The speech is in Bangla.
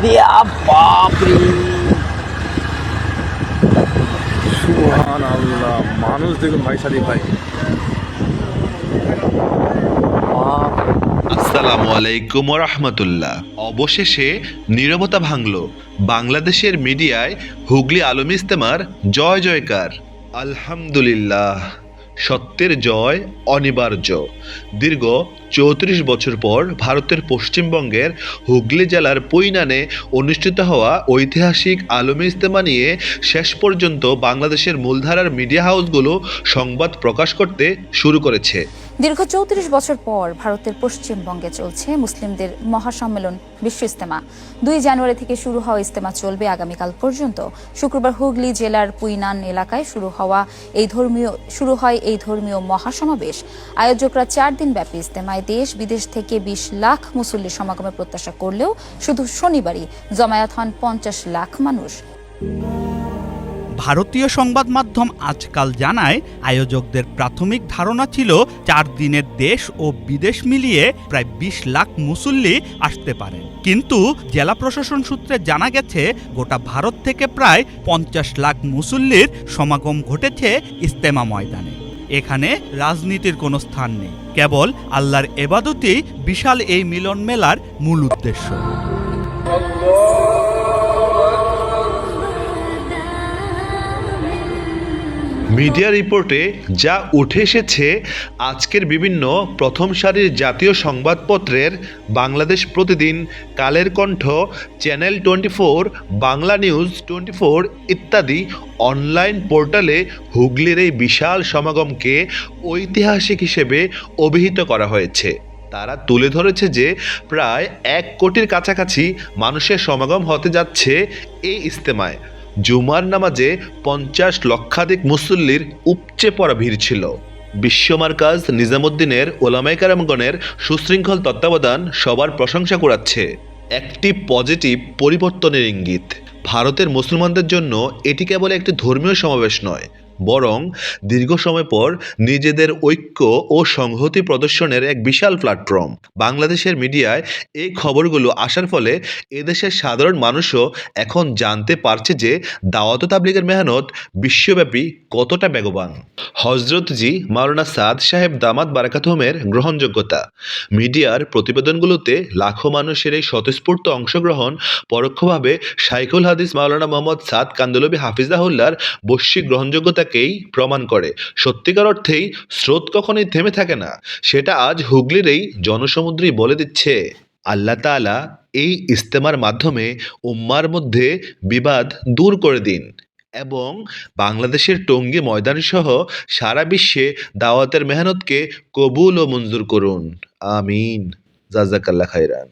দিয়া বাপরে, সুবহানাল্লাহ। মানুষ দেখুন ভাই, সাদি ভাই, বাপরে। আসসালামু আলাইকুম রহমতুল্লাহ। অবশেষে নীরবতা ভাঙল বাংলাদেশের মিডিয়ায়। হুগলি আলম ইস্তেমার জয় জয়কার। আলহামদুলিল্লাহ, সত্যের জয় অনিবার্য। দীর্ঘ ৩৪ বছর পর ভারতের পশ্চিমবঙ্গের হুগলি জেলার পৈনানে অনুষ্ঠিত হওয়া ঐতিহাসিক আলমী ইস্তেমা নিয়ে শেষ পর্যন্ত বাংলাদেশের মূলধারার মিডিয়া হাউসগুলো সংবাদ প্রকাশ করতে শুরু করেছে। দীর্ঘ ৩৪ বছর পর ভারতের পশ্চিমবঙ্গে চলছে মুসলিমদের মহাসম্মেলন বিশ্ব ইস্তেমা। ২ জানুয়ারি থেকে শুরু হওয়া ইস্তেমা চলবে আগামীকাল পর্যন্ত। শুক্রবার হুগলি জেলার পুইনান এলাকায় শুরু হয় এই ধর্মীয় মহাসমাবেশ। আয়োজকরা ৪ দিন ব্যাপী ইস্তেমায় দেশ বিদেশ থেকে ২০ লাখ মুসল্লির সমাগমের প্রত্যাশা করলেও শুধু শনিবারই জমায়েত হন ৫০ লাখ মানুষ। ভারতীয় সংবাদ মাধ্যম আজকাল জানায়, আয়োজকদের প্রাথমিক ধারণা ছিল ৪ দিনের দেশ ও বিদেশ মিলিয়ে প্রায় ২০ লাখ মুসল্লি আসতে পারেন। কিন্তু জেলা প্রশাসন সূত্রে জানা গেছে, গোটা ভারত থেকে প্রায় ৫০ লাখ মুসল্লির সমাগম ঘটেছে ইস্তেমা ময়দানে। এখানে রাজনীতির কোনো স্থান নেই, কেবল আল্লাহর ইবাদতই বিশাল এই মিলন মেলার মূল উদ্দেশ্য। মিডিয়া রিপোর্টে যা উঠে এসেছে, আজকের বিভিন্ন প্রথম সারির জাতীয় সংবাদপত্রের বাংলাদেশ প্রতিদিন, কালের কণ্ঠ, চ্যানেল 24, বাংলা নিউজ 24 ইত্যাদি অনলাইন পোর্টালে হুগলির এই বিশাল সমাগমকে ঐতিহাসিক হিসেবে অভিহিত করা হয়েছে। তারা তুলে ধরেছে যে প্রায় ১ কোটির কাছাকাছি মানুষের সমাগম হতে যাচ্ছে এই ইস্তেমায়। জুমার নামাজে ৫০ লক্ষাধিক মুসল্লির উপচে পড়া ভিড় ছিল। বিশ্ব মার্কাজ নিজামুদ্দিনের ওলামায়ে কেরামগণের সুশৃঙ্খল তত্ত্বাবধান সবার প্রশংসা কুড়াচ্ছে। একটি পজিটিভ পরিবর্তনের ইঙ্গিত। ভারতের মুসলমানদের জন্য এটি কেবল একটি ধর্মীয় সমাবেশ নয়, বরং দীর্ঘ সময় পর নিজেদের ঐক্য ও সংহতি প্রদর্শনের এক বিশাল প্ল্যাটফর্ম। বাংলাদেশের মিডিয়ায় এই খবরগুলো আসার ফলে এদেশের সাধারণ মানুষও এখন জানতে পারছে যে দাওয়াত ও তাবলীগের মেহনত বিশ্বব্যাপী কতটা বেগবান। হযরতজি মাওলানা সাদ সাহেব দামাত বারাকাতুহুমের গ্রহণযোগ্যতা। মিডিয়ার প্রতিবেদনগুলোতে লাখো মানুষের এই স্বতঃস্ফূর্ত অংশগ্রহণ পরোক্ষভাবে শাইখুল হাদিস মাওলানা মোহাম্মদ সাদ কান্দলবি হাফিজাহুল্লাহর বৈশ্বিক গ্রহণযোগ্যতাকেই প্রমাণ করে। সত্যিকার অর্থেই স্রোত কখনোই থেমে থাকে না, সেটা আজ হুগলির এই জনসমুদ্রই বলে দিচ্ছে। আল্লাহ তাআলা এই ইস্তেমার মাধ্যমে উম্মার মধ্যে বিবাদ দূর করে দিন এবং বাংলাদেশের টঙ্গী ময়দান সহ সারা বিশ্বে দাওয়াতের মেহনতকে কবুল ও মঞ্জুর করুন। আমিন। জাযাকাল্লাহ খাইরান।